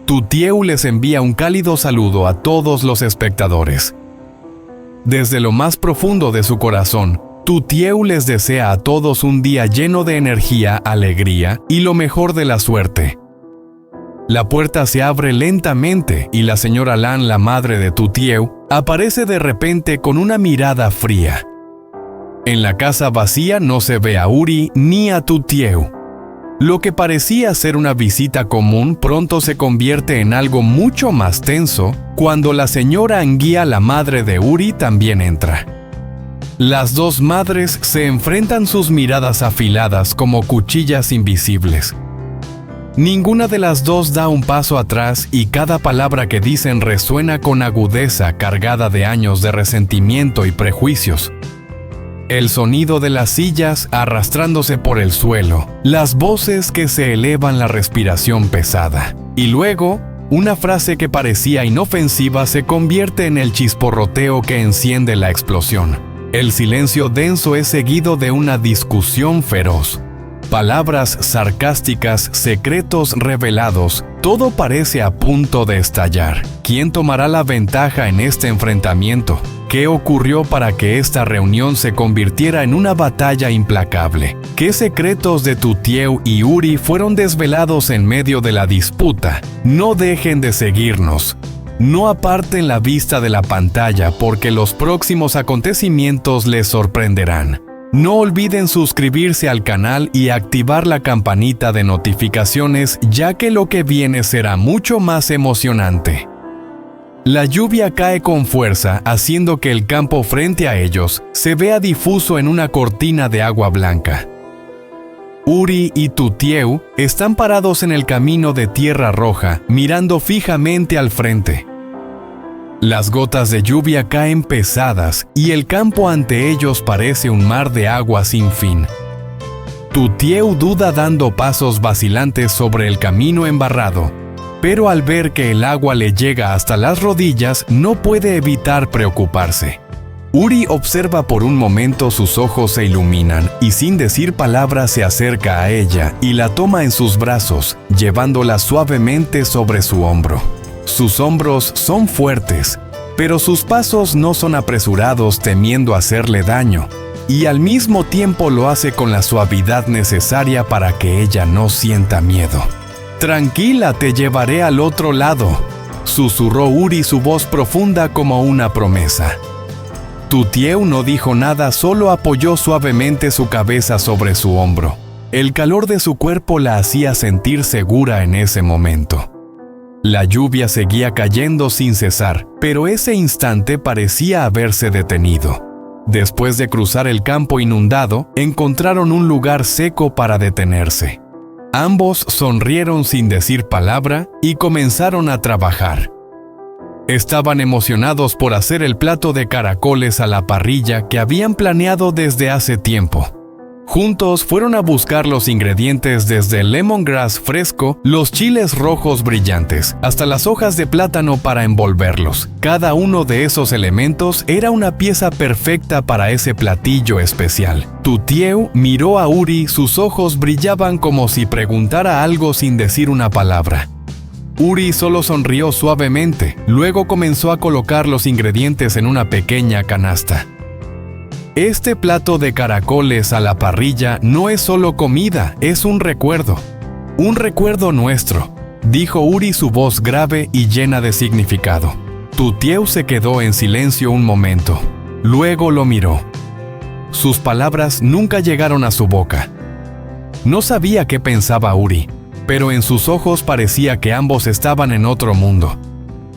Tutieu les envía un cálido saludo a todos los espectadores. Desde lo más profundo de su corazón, Tutieu les desea a todos un día lleno de energía, alegría y lo mejor de la suerte. La puerta se abre lentamente y la señora Lan, la madre de Tutieu, aparece de repente con una mirada fría. En la casa vacía no se ve a Uri ni a Tutieu. Lo que parecía ser una visita común pronto se convierte en algo mucho más tenso cuando la señora Anguía, la madre de Uri, también entra. Las dos madres se enfrentan, sus miradas afiladas como cuchillas invisibles. Ninguna de las dos da un paso atrás y cada palabra que dicen resuena con agudeza cargada de años de resentimiento y prejuicios. El sonido de las sillas arrastrándose por el suelo, las voces que se elevan, la respiración pesada. Y luego, una frase que parecía inofensiva se convierte en el chisporroteo que enciende la explosión. El silencio denso es seguido de una discusión feroz. Palabras sarcásticas, secretos revelados, todo parece a punto de estallar. ¿Quién tomará la ventaja en este enfrentamiento? ¿Qué ocurrió para que esta reunión se convirtiera en una batalla implacable? ¿Qué secretos de Tutieu y Uri fueron desvelados en medio de la disputa? No dejen de seguirnos. No aparten la vista de la pantalla porque los próximos acontecimientos les sorprenderán. No olviden suscribirse al canal y activar la campanita de notificaciones, ya que lo que viene será mucho más emocionante. La lluvia cae con fuerza, haciendo que el campo frente a ellos se vea difuso en una cortina de agua blanca. Uri y Tutieu están parados en el camino de tierra roja, mirando fijamente al frente. Las gotas de lluvia caen pesadas y el campo ante ellos parece un mar de agua sin fin. Tutieu duda dando pasos vacilantes sobre el camino embarrado, pero al ver que el agua le llega hasta las rodillas, no puede evitar preocuparse. Uri observa por un momento, sus ojos se iluminan y sin decir palabra se acerca a ella y la toma en sus brazos, llevándola suavemente sobre su hombro. Sus hombros son fuertes, pero sus pasos no son apresurados temiendo hacerle daño, y al mismo tiempo lo hace con la suavidad necesaria para que ella no sienta miedo. «Tranquila, te llevaré al otro lado», susurró Uri, su voz profunda como una promesa. Tutieu no dijo nada, solo apoyó suavemente su cabeza sobre su hombro. El calor de su cuerpo la hacía sentir segura en ese momento. La lluvia seguía cayendo sin cesar, pero ese instante parecía haberse detenido. Después de cruzar el campo inundado, encontraron un lugar seco para detenerse. Ambos sonrieron sin decir palabra y comenzaron a trabajar. Estaban emocionados por hacer el plato de caracoles a la parrilla que habían planeado desde hace tiempo. Juntos fueron a buscar los ingredientes, desde el lemongrass fresco, los chiles rojos brillantes, hasta las hojas de plátano para envolverlos. Cada uno de esos elementos era una pieza perfecta para ese platillo especial. Tutieu miró a Uri, sus ojos brillaban como si preguntara algo sin decir una palabra. Uri solo sonrió suavemente, luego comenzó a colocar los ingredientes en una pequeña canasta. Este plato de caracoles a la parrilla no es solo comida, es un recuerdo nuestro, dijo Uri, su voz grave y llena de significado. Tutieu se quedó en silencio un momento, luego lo miró. Sus palabras nunca llegaron a su boca. No sabía qué pensaba Uri, pero en sus ojos parecía que ambos estaban en otro mundo.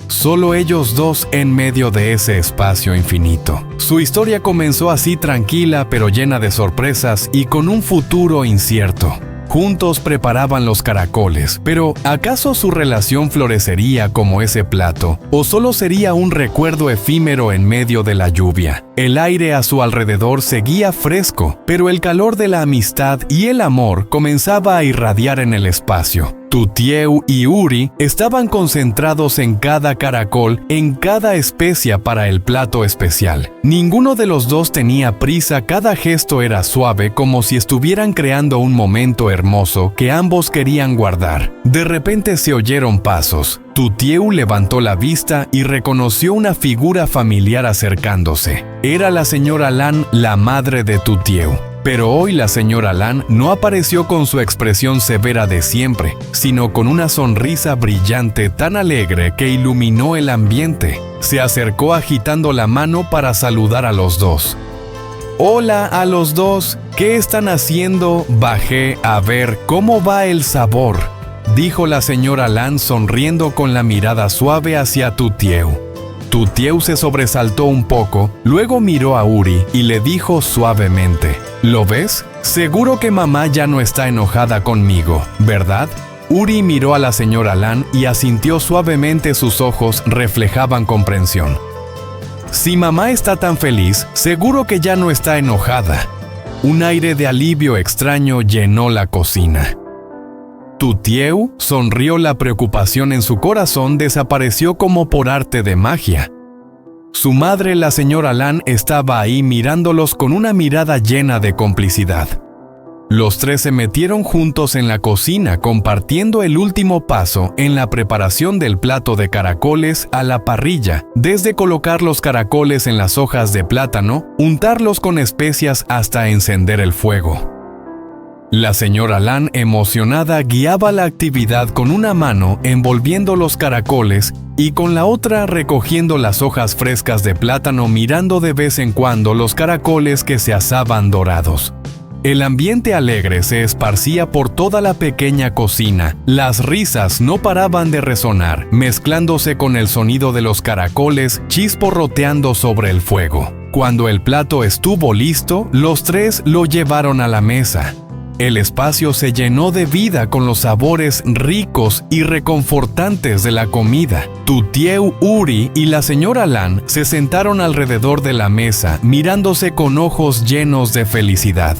Solo ellos dos en medio de ese espacio infinito. Su historia comenzó así, tranquila pero llena de sorpresas y con un futuro incierto. Juntos preparaban los caracoles, pero ¿acaso su relación florecería como ese plato? ¿O solo sería un recuerdo efímero en medio de la lluvia? El aire a su alrededor seguía fresco, pero el calor de la amistad y el amor comenzaba a irradiar en el espacio. Tutieu y Uri estaban concentrados en cada caracol, en cada especia para el plato especial. Ninguno de los dos tenía prisa, cada gesto era suave, como si estuvieran creando un momento hermoso que ambos querían guardar. De repente se oyeron pasos. Tutieu levantó la vista y reconoció una figura familiar acercándose. Era la señora Lan, la madre de Tutieu. Pero hoy la señora Lan no apareció con su expresión severa de siempre, sino con una sonrisa brillante tan alegre que iluminó el ambiente. Se acercó agitando la mano para saludar a los dos. «Hola a los dos, ¿qué están haciendo? Bajé a ver cómo va el sabor», dijo la señora Lan sonriendo con la mirada suave hacia Tutieu. Tutieu se sobresaltó un poco, luego miró a Uri y le dijo suavemente: «¿Lo ves? Seguro que mamá ya no está enojada conmigo, ¿verdad?». Uri miró a la señora Lan y asintió suavemente, sus ojos reflejaban comprensión. «Si mamá está tan feliz, seguro que ya no está enojada». Un aire de alivio extraño llenó la cocina. Tutieu sonrió, la preocupación en su corazón desapareció como por arte de magia. Su madre, la señora Lan, estaba ahí mirándolos con una mirada llena de complicidad. Los tres se metieron juntos en la cocina, compartiendo el último paso en la preparación del plato de caracoles a la parrilla, desde colocar los caracoles en las hojas de plátano, untarlos con especias hasta encender el fuego. La señora Lan, emocionada, guiaba la actividad con una mano envolviendo los caracoles y con la otra recogiendo las hojas frescas de plátano, mirando de vez en cuando los caracoles que se asaban dorados. El ambiente alegre se esparcía por toda la pequeña cocina. Las risas no paraban de resonar, mezclándose con el sonido de los caracoles chisporroteando sobre el fuego. Cuando el plato estuvo listo, los tres lo llevaron a la mesa. El espacio se llenó de vida con los sabores ricos y reconfortantes de la comida. Tutieu, Uri y la señora Lan se sentaron alrededor de la mesa, mirándose con ojos llenos de felicidad.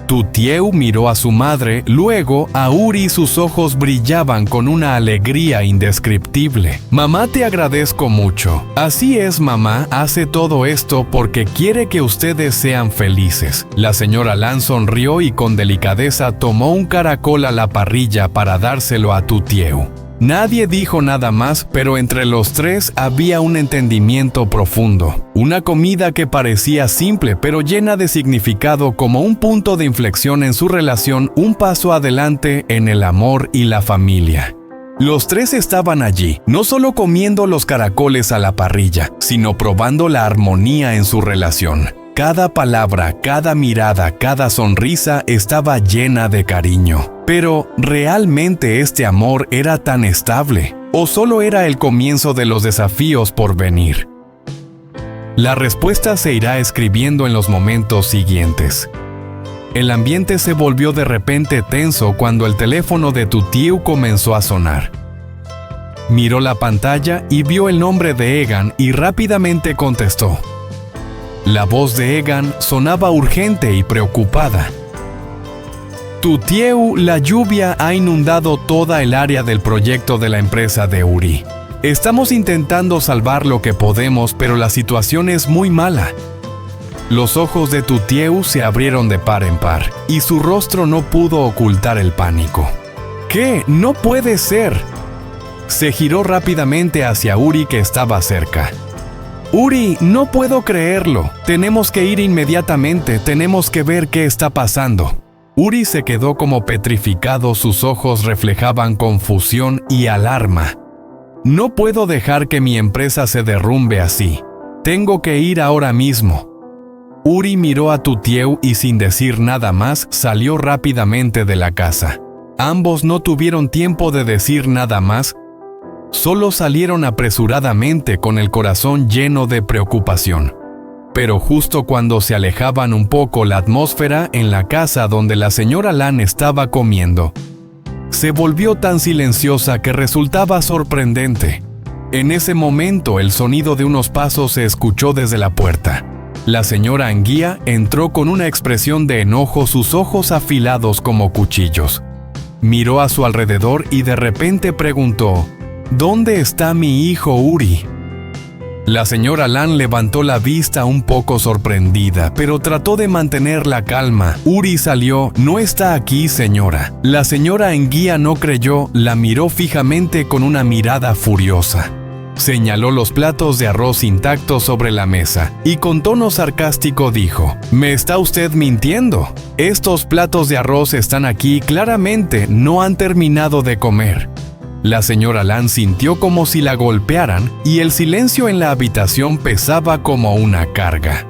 Tutieu miró a su madre, luego a Uri. Sus ojos brillaban con una alegría indescriptible. «Mamá, te agradezco mucho». «Así es, mamá, hace todo esto porque quiere que ustedes sean felices». La señora Lan sonrió y con delicadeza tomó un caracol a la parrilla para dárselo a Tutieu. Nadie dijo nada más, pero entre los tres había un entendimiento profundo. Una comida que parecía simple pero llena de significado, como un punto de inflexión en su relación, un paso adelante en el amor y la familia. Los tres estaban allí, no solo comiendo los caracoles a la parrilla, sino probando la armonía en su relación. Cada palabra, cada mirada, cada sonrisa estaba llena de cariño. Pero, ¿realmente este amor era tan estable? ¿O solo era el comienzo de los desafíos por venir? La respuesta se irá escribiendo en los momentos siguientes. El ambiente se volvió de repente tenso cuando el teléfono de Tutieu comenzó a sonar. Miró la pantalla y vio el nombre de Egan y rápidamente contestó. La voz de Egan sonaba urgente y preocupada. «Tutieu, la lluvia ha inundado toda el área del proyecto de la empresa de Uri. Estamos intentando salvar lo que podemos, pero la situación es muy mala». Los ojos de Tutieu se abrieron de par en par, y su rostro no pudo ocultar el pánico. «¿Qué? ¡No puede ser!». Se giró rápidamente hacia Uri, que estaba cerca. «Uri, no puedo creerlo. Tenemos que ir inmediatamente, tenemos que ver qué está pasando». Uri se quedó como petrificado, sus ojos reflejaban confusión y alarma. «No puedo dejar que mi empresa se derrumbe así. Tengo que ir ahora mismo». Uri miró a Tutieu y sin decir nada más salió rápidamente de la casa. Ambos no tuvieron tiempo de decir nada más, solo salieron apresuradamente con el corazón lleno de preocupación. Pero justo cuando se alejaban un poco, la atmósfera en la casa donde la señora Lan estaba comiendo se volvió tan silenciosa que resultaba sorprendente. En ese momento, el sonido de unos pasos se escuchó desde la puerta. La señora Anguía entró con una expresión de enojo, sus ojos afilados como cuchillos. Miró a su alrededor y de repente preguntó: ¿Dónde está mi hijo Uri? La señora Lan levantó la vista un poco sorprendida, pero trató de mantener la calma. Uri salió. No está aquí, señora. La señora Enguía no creyó, la miró fijamente con una mirada furiosa. Señaló los platos de arroz intactos sobre la mesa y con tono sarcástico dijo: «¿Me está usted mintiendo? Estos platos de arroz están aquí claramente, no han terminado de comer». La señora Lan sintió como si la golpearan y el silencio en la habitación pesaba como una carga.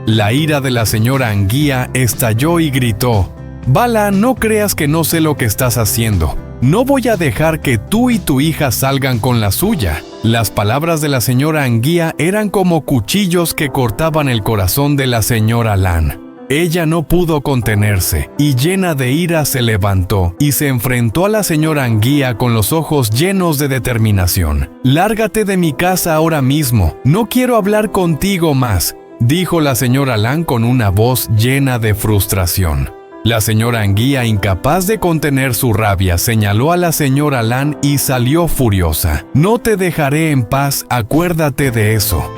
La ira de la señora Anguía estalló y gritó: «Bala, no creas que no sé lo que estás haciendo. No voy a dejar que tú y tu hija salgan con la suya». Las palabras de la señora Anguía eran como cuchillos que cortaban el corazón de la señora Lan. Ella no pudo contenerse y llena de ira se levantó y se enfrentó a la señora Anguía con los ojos llenos de determinación. «Lárgate de mi casa ahora mismo, no quiero hablar contigo más», dijo la señora Lan con una voz llena de frustración. La señora Anguía, incapaz de contener su rabia, señaló a la señora Lan y salió furiosa. «No te dejaré en paz, acuérdate de eso».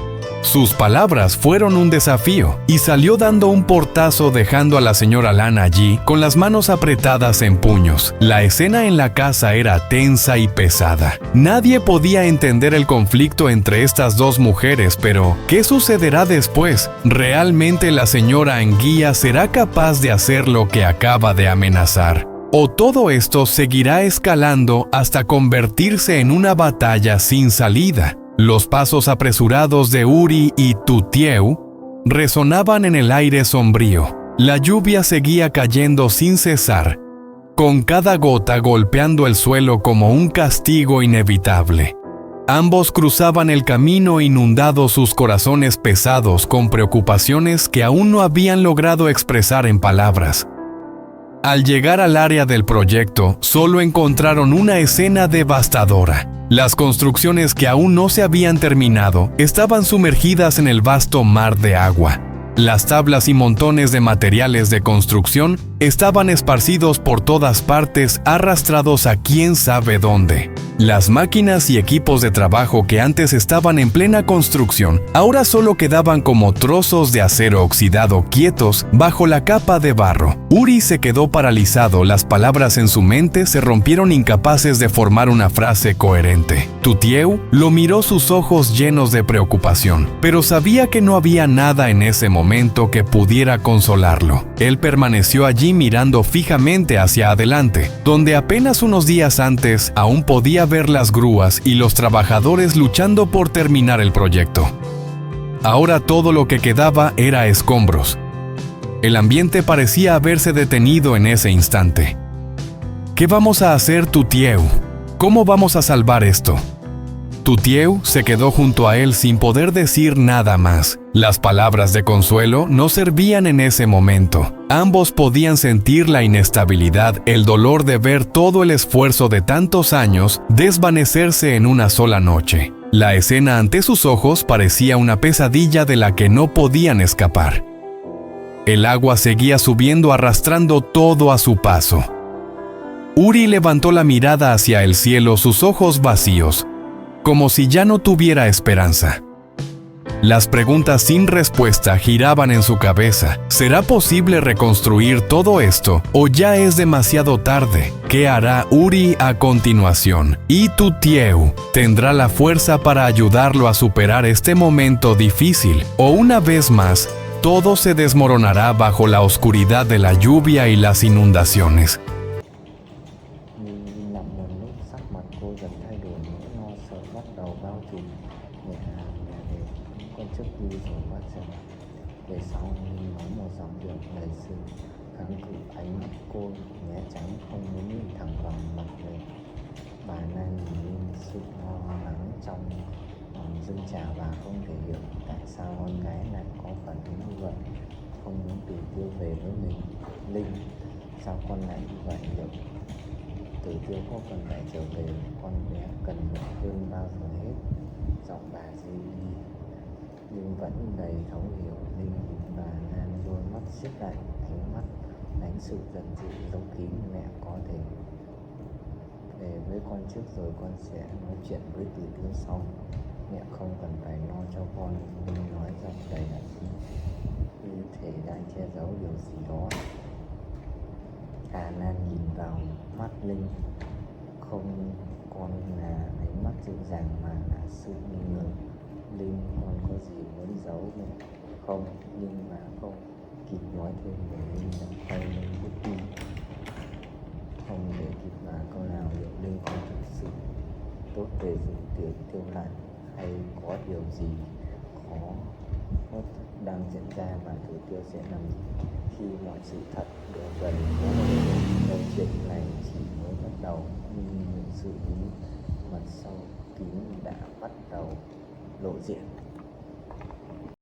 Sus palabras fueron un desafío y salió dando un portazo dejando a la señora Lan allí con las manos apretadas en puños. La escena en la casa era tensa y pesada. Nadie podía entender el conflicto entre estas dos mujeres, pero ¿qué sucederá después? ¿Realmente la señora Anguía será capaz de hacer lo que acaba de amenazar? ¿O todo esto seguirá escalando hasta convertirse en una batalla sin salida? Los pasos apresurados de Uri y Tutieu resonaban en el aire sombrío. La lluvia seguía cayendo sin cesar, con cada gota golpeando el suelo como un castigo inevitable. Ambos cruzaban el camino inundados, sus corazones pesados con preocupaciones que aún no habían logrado expresar en palabras. Al llegar al área del proyecto, solo encontraron una escena devastadora. Las construcciones que aún no se habían terminado estaban sumergidas en el vasto mar de agua. Las tablas y montones de materiales de construcción estaban esparcidos por todas partes, arrastrados a quién sabe dónde. Las máquinas y equipos de trabajo que antes estaban en plena construcción, ahora solo quedaban como trozos de acero oxidado quietos bajo la capa de barro. Uri se quedó paralizado, las palabras en su mente se rompieron incapaces de formar una frase coherente. Tutieu lo miró, sus ojos llenos de preocupación, pero sabía que no había nada en ese momento que pudiera consolarlo. Él permaneció allí mirando fijamente hacia adelante, donde apenas unos días antes aún podía ver las grúas y los trabajadores luchando por terminar el proyecto. Ahora todo lo que quedaba era escombros. El ambiente parecía haberse detenido en ese instante. ¿Qué vamos a hacer, Tutieu? ¿Cómo vamos a salvar esto? Tutieu se quedó junto a él sin poder decir nada más. Las palabras de consuelo no servían en ese momento. Ambos podían sentir la inestabilidad, el dolor de ver todo el esfuerzo de tantos años desvanecerse en una sola noche. La escena ante sus ojos parecía una pesadilla de la que no podían escapar. El agua seguía subiendo, arrastrando todo a su paso. Uri levantó la mirada hacia el cielo, sus ojos vacíos, como si ya no tuviera esperanza. Las preguntas sin respuesta giraban en su cabeza. ¿Será posible reconstruir todo esto o ya es demasiado tarde? ¿Qué hará Uri a continuación? ¿Y Tutieu tendrá la fuerza para ayudarlo a superar este momento difícil? ¿O una vez más, todo se desmoronará bajo la oscuridad de la lluvia y las inundaciones? Về sau nói một giọng điệu đầy sự kháng cự, ánh mắt cô né tránh, không muốn nhìn thẳng vào mặt người. Bà Nan nhìn lên sự lo lắng trong lòng dâng trào và không thể hiểu tại sao con gái lại có phản ứng như vậy, không muốn Tử Tiêu về với mình. Linh, sao con lại như vậy liệu? Tử Tiêu có cần phải trở về, con bé cần mình hơn bao giờ hết. Giọng bà dịu đi nhưng vẫn đầy thấu hiểu. Linh và Nan đôi mắt siết lại, ánh mắt lãnh sự giận dữ giấu kín mẹ có thể về với con trước rồi con sẽ nói chuyện với từ phía sau. Mẹ không cần phải lo cho con. Linh nói giọng đầy ẩn ý, như thể đang che giấu điều gì đó. Hà Nan nhìn vào mắt Linh, không còn là ánh mắt dịu dàng mà là sự nghi ngờ. Linh, con có gì muốn giấu mẹ không? Nhưng mà không kịp nói thêm để Linh đã quay lên bước đi. Không để kịp mà câu nào, liệu Linh có thực sự tốt về sự tiêu lại, hay có điều gì khó hốt đang diễn ra mà Thủ Tiêu sẽ làm gì khi mọi sự thật đều gần có câu chuyện này chỉ mới bắt đầu, nhưng những sự bí mật sau kín đã bắt đầu lộ diện.